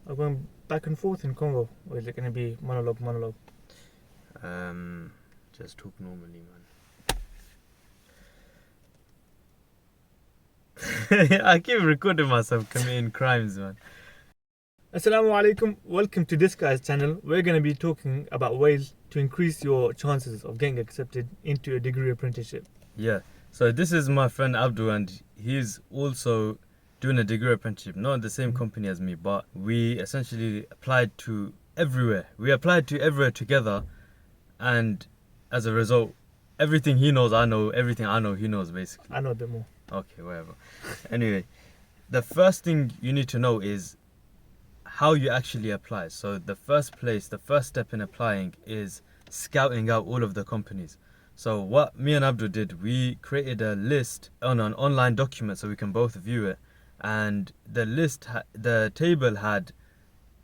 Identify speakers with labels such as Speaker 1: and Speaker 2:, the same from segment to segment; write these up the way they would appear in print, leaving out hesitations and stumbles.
Speaker 1: Are we going back and forth in Congo, or is it going to be monologue?
Speaker 2: Just talk normally, man. I keep recording myself committing crimes, man.
Speaker 1: Assalamu alaikum. Welcome to this guy's channel. We're going to be talking about ways to increase your chances of getting accepted into a degree apprenticeship.
Speaker 2: Yeah. So this is my friend Abdul, and he's also doing a degree apprenticeship, not in the same company as me, but we essentially applied to everywhere. We applied to everywhere together, and as a result, everything he knows, I know. Everything I know, he knows, basically.
Speaker 1: I know a bit more.
Speaker 2: Okay, whatever. Anyway, the first thing you need to know is how you actually apply. So the first step in applying is scouting out all of the companies. So what me and Abdul did, we created a list on an online document so we can both view it. And the table had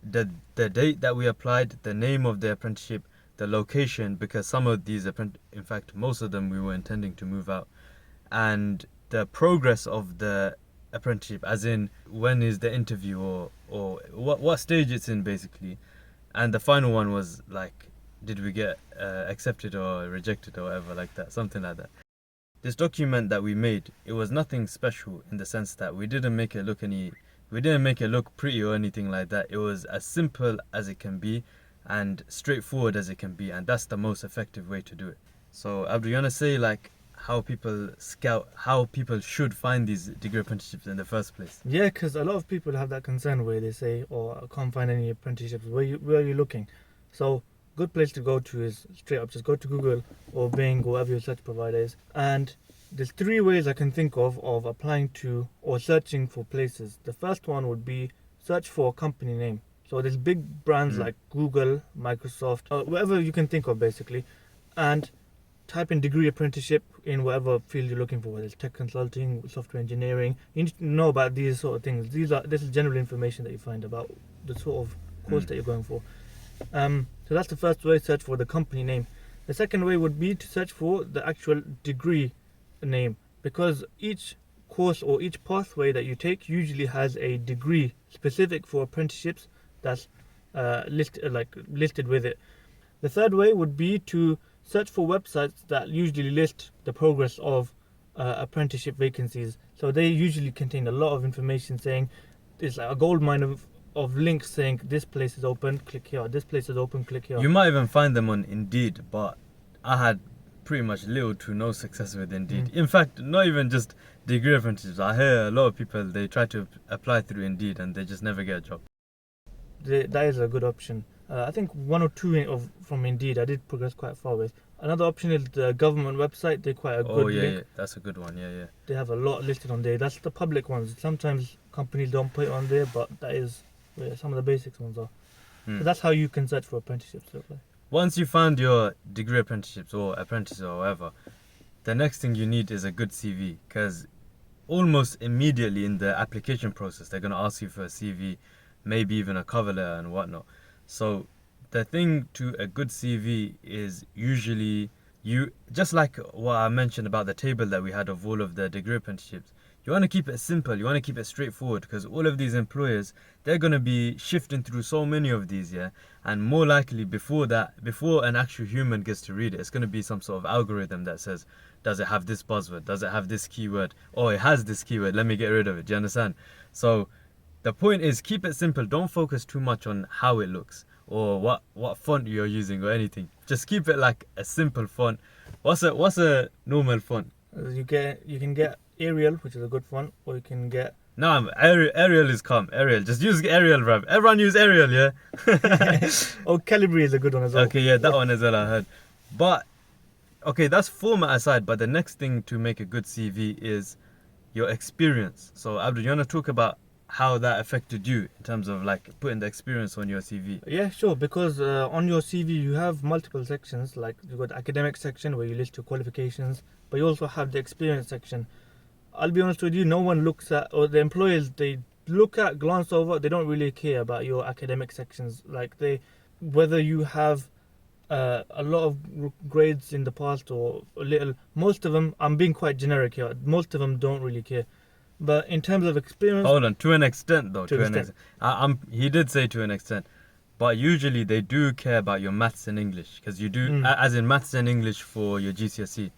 Speaker 2: the date that we applied, the name of the apprenticeship, the location, because some of these, in fact, most of them we were intending to move out, and the progress of the apprenticeship, as in when is the interview or what stage it's in, basically. And the final one was like, did we get accepted or rejected or whatever, like that, something like that. This document that we made, it was nothing special in the sense that we didn't make it look pretty or anything like that. It was as simple as it can be and straightforward as it can be, and that's the most effective way to do it. So Abdul, you want to say like how people should find these degree apprenticeships in the first place?
Speaker 1: Yeah, because a lot of people have that concern where they say, "Oh, I can't find any apprenticeships. Where are you looking?" So good place to go to is straight up just go to Google or Bing or whatever your search provider is, and there's 3 ways I can think of applying to or searching for places. The first one would be search for a company name. So there's big brands like Google, Microsoft, whatever you can think of, basically, and type in degree apprenticeship in whatever field you're looking for, whether it's tech consulting, software engineering. You need to know about these sort of things. This is general information that you find about the sort of course that you're going for. So that's the first way, search for the company name. The second way would be to search for the actual degree name, because each course or each pathway that you take usually has a degree specific for apprenticeships that's listed with it. The third way would be to search for websites that usually list the progress of apprenticeship vacancies. So they usually contain a lot of information saying it's like a gold mine of links saying this place is open, click here, this place is open, click here.
Speaker 2: You might even find them on Indeed, but I had pretty much little to no success with Indeed. In fact, not even just degree apprenticeships. I hear a lot of people, they try to apply through Indeed and they just never get a job.
Speaker 1: That is a good option. I think 1 or 2 from Indeed I did progress quite far with. Another option is the government website. They're quite a good link.
Speaker 2: Yeah, that's a good one. Yeah.
Speaker 1: They have a lot listed on there. That's the public ones. Sometimes companies don't put it on there, but that is where some of the basics ones are. So that's how you can search for apprenticeships.
Speaker 2: Once you find your degree apprenticeships or apprentices or whatever, the next thing you need is a good CV, because almost immediately in the application process they're going to ask you for a CV, maybe even a cover letter and whatnot. So the thing to a good CV is usually, you just like what I mentioned about the table that we had of all of the degree apprenticeships, you want to keep it simple, you want to keep it straightforward, because all of these employers, they're going to be shifting through so many of these, and more likely before an actual human gets to read it, it's going to be some sort of algorithm that says, does it have this buzzword, does it have this keyword, oh, it has this keyword, let me get rid of it. Do you understand? So the point is, keep it simple. Don't focus too much on how it looks or what font you're using or anything. Just keep it like a simple font. What's a normal font?
Speaker 1: You can get Arial, which is a good font, or you can get...
Speaker 2: No, Arial is calm. Arial. Just use Arial, bruv. Everyone use Arial, yeah?
Speaker 1: Oh, Calibri is a good one as well.
Speaker 2: Okay, yeah, that one as well I heard. But, okay, that's format aside, but the next thing to make a good CV is your experience. So, Abdul, you want to talk about how that affected you in terms of like putting the experience on your CV?
Speaker 1: Yeah, sure, because on your CV you have multiple sections. Like you've got the academic section where you list your qualifications, but you also have the experience section. I'll be honest with you, no one looks at, or the employers, they glance over, they don't really care about your academic sections. Like whether you have a lot of grades in the past or a little, most of them, I'm being quite generic here, most of them don't really care. But in terms of experience,
Speaker 2: Hold on, to an extent though.
Speaker 1: To
Speaker 2: To
Speaker 1: an
Speaker 2: an
Speaker 1: extent.
Speaker 2: extent. He did say to an extent, but usually they do care about your maths and English because you do, as in maths and English for your GCSE,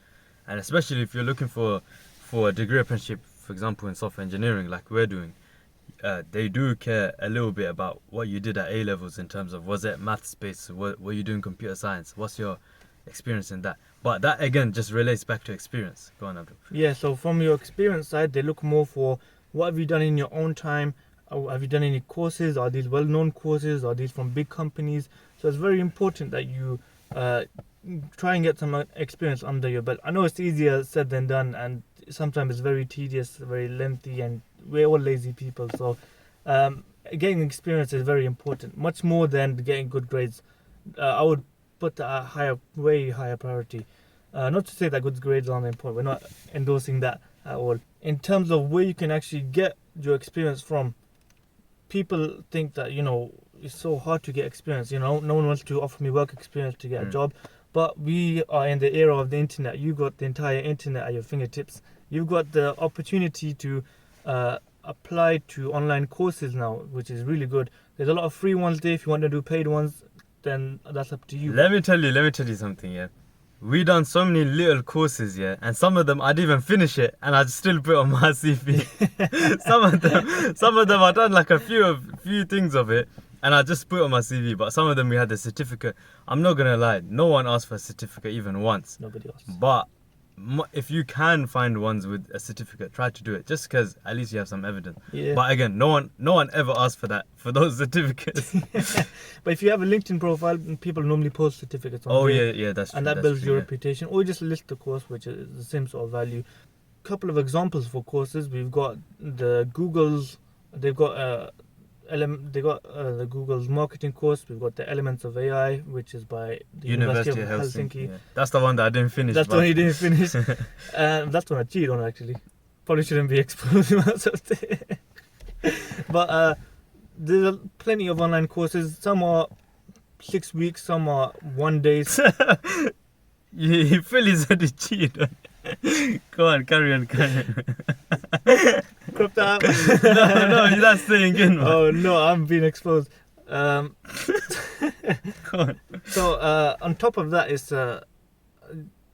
Speaker 2: and especially if you're looking for a degree apprenticeship, for example, in software engineering, like we're doing. They do care a little bit about what you did at A levels in terms of was it maths based, were you doing computer science, what's your experience in that. But that again just relates back to experience. Go on, Abdul.
Speaker 1: yeah. So from your experience side, they look more for what have you done in your own time. Have you done any courses? Are these well-known courses? Are these from big companies? So it's very important that you try and get some experience under your belt. I know it's easier said than done, and sometimes it's very tedious, very lengthy, and we're all lazy people. So getting experience is very important, much more than getting good grades. I would put a way higher priority. Not to say that good grades aren't important. We're not endorsing that at all. In terms of where you can actually get your experience from, people think that it's so hard to get experience. No one wants to offer me work experience to get a job. But we are in the era of the internet. You've got the entire internet at your fingertips. You've got the opportunity to apply to online courses now, which is really good. There's a lot of free ones there. If you want to do paid ones, then that's up to you.
Speaker 2: Let me tell you something, yeah. We done so many little courses, yeah, and some of them I didn't even finish it, and I still put it on my CV. some of them I done like a few things of it, and I just put it on my CV. But some of them we had the certificate. I'm not gonna lie, no one asked for a certificate even once.
Speaker 1: Nobody else.
Speaker 2: But if you can find ones with a certificate, try to do it, just because at least you have some evidence.
Speaker 1: Yeah.
Speaker 2: But again, no one ever asked for those certificates.
Speaker 1: But if you have a LinkedIn profile, people normally post certificates on there.
Speaker 2: Yeah, that's true.
Speaker 1: And that
Speaker 2: that's
Speaker 1: builds
Speaker 2: true,
Speaker 1: your
Speaker 2: yeah.
Speaker 1: reputation, or just list the course, which is the same sort of value. Couple of examples for courses. We've got the Google's. They've got the Google's marketing course. We've got the Elements of AI, which is by the University of Helsinki.
Speaker 2: Yeah. That's the one that I didn't finish.
Speaker 1: That's the one you didn't finish. That's the one I cheated on, actually. Probably shouldn't be exposing myself there. But there's plenty of online courses. Some are 6 weeks, some are 1 day.
Speaker 2: He fully said he cheated. Go on, carry on.
Speaker 1: Crop that out.
Speaker 2: No, you're not staying in, man.
Speaker 1: Oh no, I'm being exposed.
Speaker 2: Go on.
Speaker 1: So on top of that is you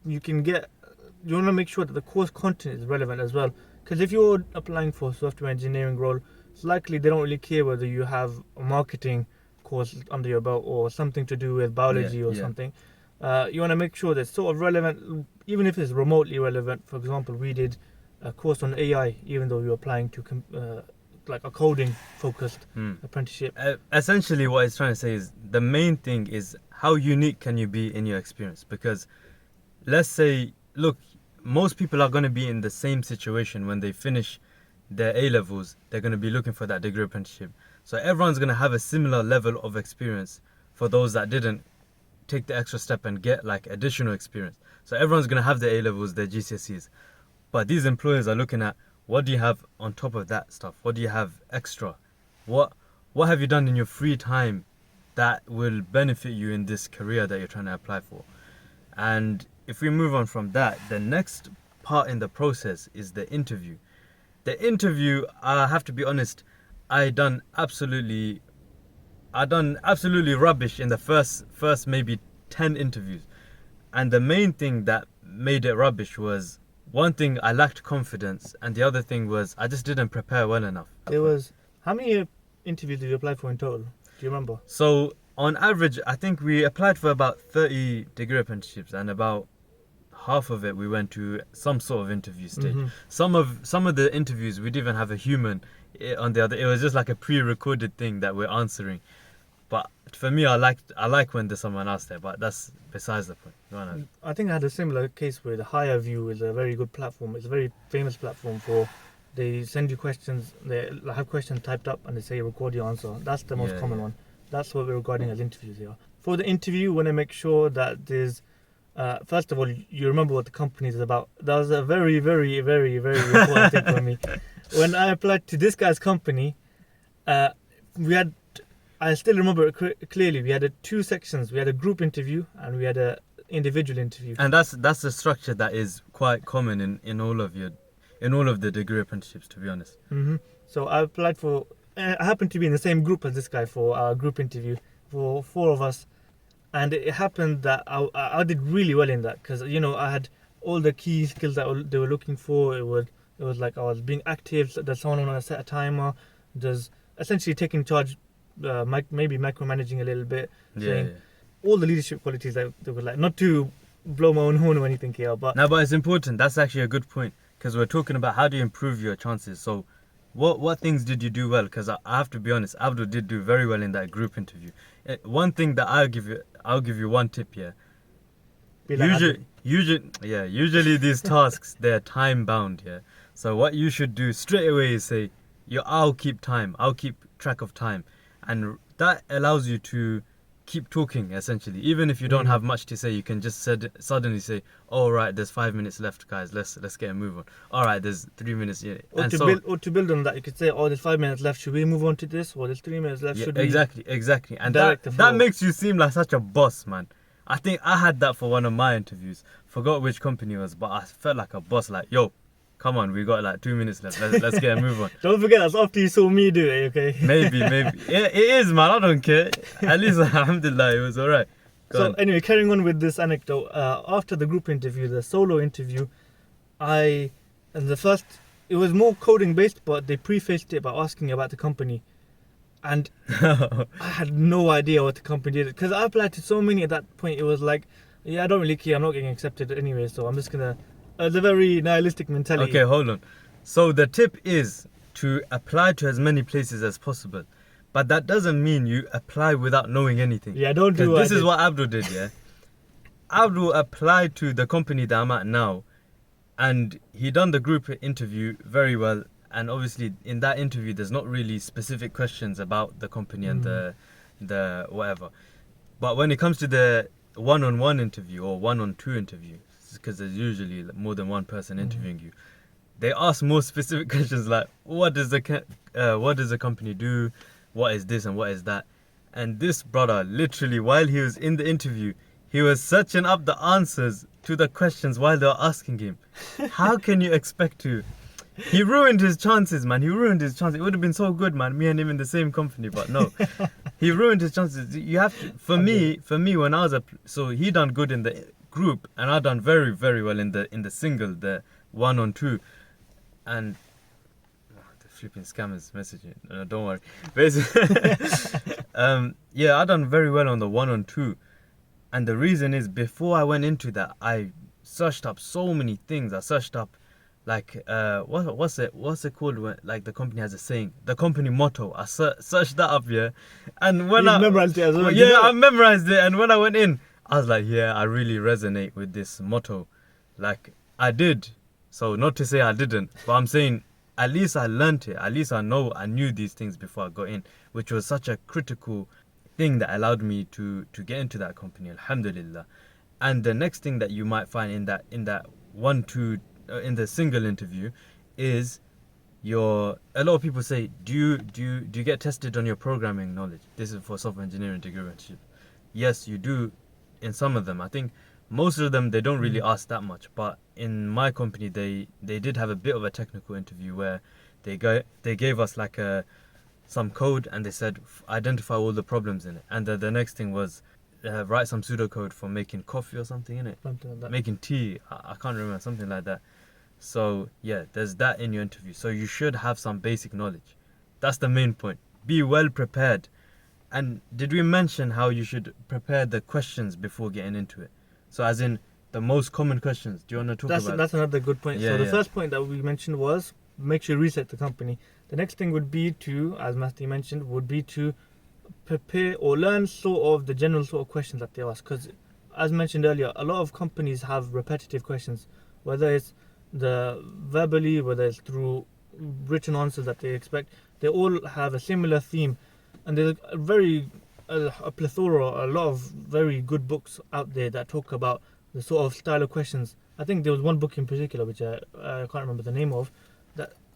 Speaker 1: want to make sure that the course content is relevant as well. Because if you're applying for a software engineering role, it's likely they don't really care whether you have a marketing course under your belt or something to do with biology or something. You want to make sure that it's sort of relevant, even if it's remotely relevant. For example, we did a course on AI, even though we were applying to like a coding focused apprenticeship.
Speaker 2: Essentially what it's trying to say is the main thing is how unique can you be in your experience, because let's say, look, most people are going to be in the same situation when they finish their A levels. They're going to be looking for that degree apprenticeship, so everyone's going to have a similar level of experience. For those that didn't take the extra step and get like additional experience, so everyone's going to have their A levels, their GCSEs, but these employers are looking at what do you have on top of that stuff, what do you have extra, what have you done in your free time that will benefit you in this career that you're trying to apply for. And if we move on from that, the next part in the process is the interview. The interview, I have to be honest, I done absolutely rubbish in the first maybe 10 interviews. And the main thing that made it rubbish was, one thing, I lacked confidence, and the other thing was I just didn't prepare well enough.
Speaker 1: How many interviews did you apply for in total? Do you remember?
Speaker 2: So on average, I think we applied for about 30 degree apprenticeships, and about half of it we went to some sort of interview stage. Some of the interviews we didn't even have a human on the other. It was just like a pre-recorded thing that we're answering. But for me, I like when there's someone else there, but that's besides the point.
Speaker 1: I think I had a similar case with Higher View. Is a very good platform. It's a very famous platform they send you questions, they have questions typed up and they say record your answer. That's the most common one. That's what we're regarding as interviews here. For the interview, you want to make sure that there's, first of all, you remember what the company is about. That was a very, very, very, very important thing for me. When I applied to this guy's company, I still remember it clearly. We had 2 sections. We had a group interview and we had a individual interview.
Speaker 2: And that's the structure that is quite common in all of your in all of the degree apprenticeships, to be honest.
Speaker 1: So I applied for. I happened to be in the same group as this guy for our group interview for 4 of us, and it happened that I did really well in that because I had all the key skills that they were looking for. It was like I was being active. So there's someone want to set a timer. There's essentially taking charge, maybe micromanaging a little bit.
Speaker 2: Yeah.
Speaker 1: All the leadership qualities that they were like. Not to blow my own horn or anything here, but
Speaker 2: No, but it's important. That's actually a good point because we're talking about how do you improve your chances. So, what things did you do well? Because I have to be honest, Abdul did do very well in that group interview. One thing that I'll give you one tip here.
Speaker 1: be like,
Speaker 2: Usually these tasks they're time bound. Yeah. So what you should do straight away is say, I'll keep time. I'll keep track of time, and that allows you to keep talking essentially. Even if you don't have much to say, you can just suddenly say, "All right, there's 5 minutes left, guys. Let's get a move on. All right, there's 3 minutes." Yeah.
Speaker 1: Or to build on that, you could say, "Oh, there's 5 minutes left. Should we move on to this? Or there's 3 minutes left.
Speaker 2: Yeah,
Speaker 1: Should
Speaker 2: exactly. And
Speaker 1: direct the flow?"
Speaker 2: that makes you seem like such a boss, man. I think I had that for one of my interviews. Forgot which company it was, but I felt like a boss. Like, yo, come on, we got like 2 minutes left. Let's get a move on.
Speaker 1: Don't forget that's after you saw me do it, okay?
Speaker 2: Maybe. It is, man. I don't care. At least, alhamdulillah, it was alright.
Speaker 1: So anyway, carrying on with this anecdote, after the group interview, the solo interview, it was more coding based, but they prefaced it by asking about the company. And I had no idea what the company did. Because I applied to so many at that point, it was like, yeah, I don't really care, I'm not getting accepted anyway, so I'm just gonna... It's a very nihilistic mentality.
Speaker 2: Okay, hold on. So the tip is to apply to as many places as possible. But that doesn't mean you apply without knowing anything.
Speaker 1: Yeah, don't do
Speaker 2: This is what Abdul did, yeah? Abdul applied to the company that I'm at now, and he done the group interview very well. And obviously, in that interview, there's not really specific questions about the company and the whatever. But when it comes to the one-on-one interview or one-on-two interview, because there's usually more than one person interviewing you, they ask more specific questions like, what does the company do? What is this and what is that? And this brother, literally, while he was in the interview, he was searching up the answers to the questions while they were asking him. How can you expect to? He ruined his chances, man. It would have been so good, man. Me and him in the same company, but no. He ruined his chances. You have to, for me, when I was so he done good in the group, and I done very, very well in the single, the 1-on-2, and the flipping scammers messaging. No, don't worry. Basically, I done very well on the 1-on-2, and the reason is before I went into that, I searched up so many things. I searched up like what's it called when like the company has a saying, the company motto. I searched that up, yeah, and when I
Speaker 1: memorized it as well.
Speaker 2: I memorized it, and when I went in, I was like, yeah, I really resonate with this motto. Like, I did. So, not to say I didn't, but I'm saying at least I learnt it. At least I knew these things before I got in, which was such a critical thing that allowed me to get into that company, alhamdulillah. And the next thing that you might find in that in the single interview is a lot of people say, do you get tested on your programming knowledge? This is for software engineering degree apprenticeship. Yes, you do. In some of them, I think most of them they don't really ask that much, but in my company they did have a bit of a technical interview where they gave us like some code, and they said identify all the problems in it, and the next thing was write some pseudocode for making coffee or something in it,
Speaker 1: Something like that.
Speaker 2: making tea. I can't remember, something like that. So yeah, there's that in your interview. So you should have some basic knowledge. That's the main point. Be well prepared. And did we mention how you should prepare the questions before getting into it? So as in the most common questions. Do you want to talk about
Speaker 1: That's another good point.
Speaker 2: Yeah,
Speaker 1: So the
Speaker 2: yeah.
Speaker 1: first point that we mentioned was make sure you research the company. The next thing would be to, as Mahdi mentioned, would be to prepare or learn sort of the general sort of questions that they ask. Because as mentioned earlier, a lot of companies have repetitive questions, whether it's the verbally, whether it's through written answers that they expect. They all have a similar theme. And there's a plethora, a lot of very good books out there that talk about the sort of style of questions. I think there was one book in particular, which I can't remember the name of.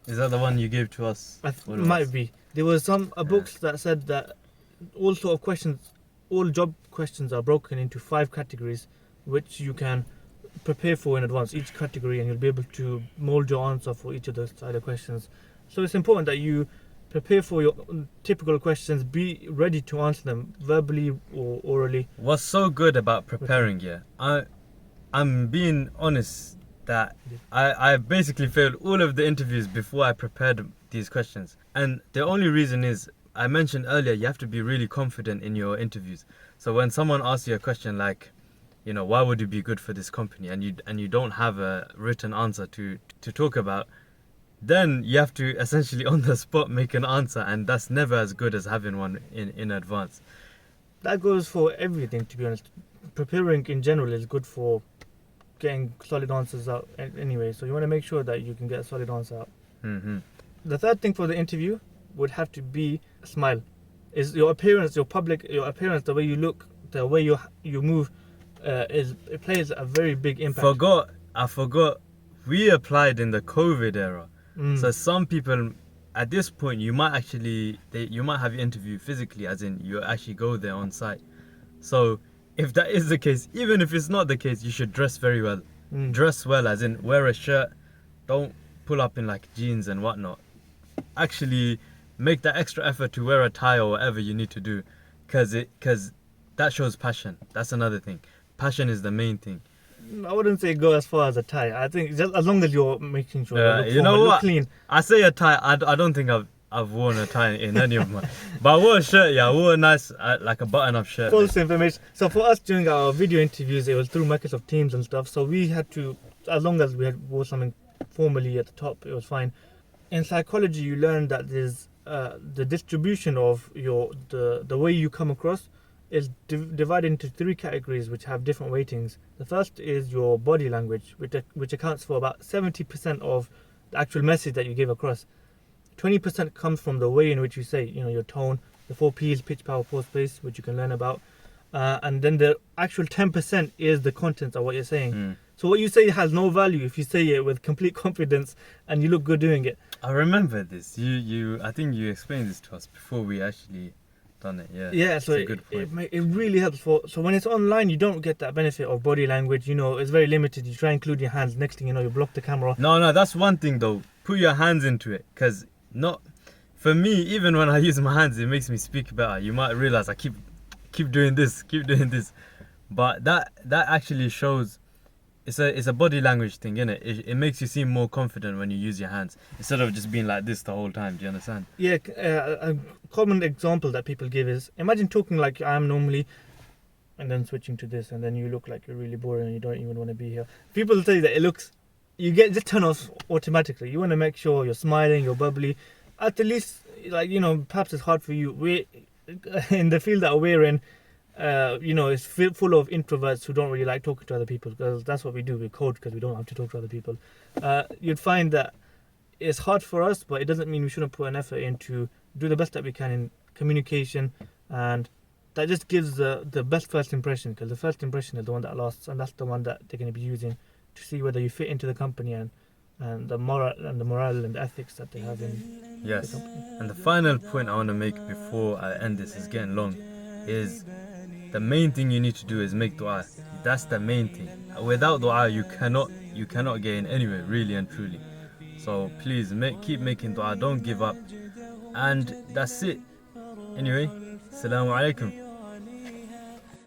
Speaker 2: Is that the one you gave to us?
Speaker 1: Might be. There was books that said that all job questions are broken into 5 categories, which you can prepare for in advance, each category, and you'll be able to mold your answer for each of those other questions. So it's important that you prepare for your typical questions, be ready to answer them verbally or orally.
Speaker 2: What's so good about preparing, yeah? I'm being honest that I basically failed all of the interviews before I prepared these questions. And the only reason is, I mentioned earlier, you have to be really confident in your interviews. So when someone asks you a question like, why would you be good for this company, and you don't have a written answer to talk about, then you have to essentially on the spot make an answer, and that's never as good as having one in advance.
Speaker 1: That goes for everything, to be honest. Preparing in general is good for getting solid answers out anyway. So you want to make sure that you can get a solid answer out.
Speaker 2: Mm-hmm.
Speaker 1: The third thing for the interview would have to be a smile. Is your appearance, your appearance, the way you look, the way you move, it plays a very big impact.
Speaker 2: I forgot. We applied in the COVID era, so some people at this point you might have your interview physically, as in you actually go there on site. So if that is the case, even if it's not the case, you should dress very well. Dress well, as in wear a shirt. Don't pull up in like jeans and whatnot. Actually make that extra effort to wear a tie or whatever you need to do, because that shows passion. That's another thing. Passion is the main thing.
Speaker 1: I wouldn't say go as far as a tie. I think just as long as you're making sure
Speaker 2: look
Speaker 1: clean.
Speaker 2: I say a tie. I don't think I've worn a tie in any of my. But I wore a shirt. Yeah, I wore a nice like a button-up shirt.
Speaker 1: False information. So for us during our video interviews, it was through Microsoft Teams and stuff. So we had to, as long as we had wore something formally at the top, it was fine. In psychology, you learn that there's the distribution of the way you come across is divided into three categories which have different weightings. The first is your body language, which accounts for about 70% of the actual message that you give across. 20% comes from the way in which you say, your tone, the 4 P's, pitch, power, pause, space, which you can learn about. And then the actual 10% is the content of what you're saying. So what you say has no value if you say it with complete confidence and you look good doing it.
Speaker 2: I remember this. I think you explained this to us before we actually done it.
Speaker 1: Yeah. So it really helps so when it's online, you don't get that benefit of body language. It's very limited. You try and include your hands. Next thing you know, you block the camera.
Speaker 2: No, that's one thing though. Put your hands into it, because for me, even when I use my hands, it makes me speak better. You might realize I keep doing this, but that actually shows. It's a body language thing, innit? It makes you seem more confident when you use your hands instead of just being like this the whole time. Do you understand?
Speaker 1: Yeah, a common example that people give is, imagine talking like I am normally and then switching to this, and then you look like you're really boring and you don't even want to be here. People say that you get just turn off automatically. You want to make sure you're smiling, you're bubbly. At the least, perhaps it's hard for you. We in the field that we're in, it's full of introverts who don't really like talking to other people, because that's what we do. We code because we don't have to talk to other people. You'd find that it's hard for us, but it doesn't mean we shouldn't put an effort in to do the best that we can in communication, and that just gives the best first impression, because the first impression is the one that lasts, and that's the one that they're going to be using to see whether you fit into the company and the morale and the ethics that they have in the company.
Speaker 2: And the final point I want to make before I end this, is getting long, is the main thing you need to do is make dua. That's the main thing. Without dua, you cannot get in anywhere, really and truly. So please keep making dua. Don't give up. And that's it. Anyway, Assalamu alaikum.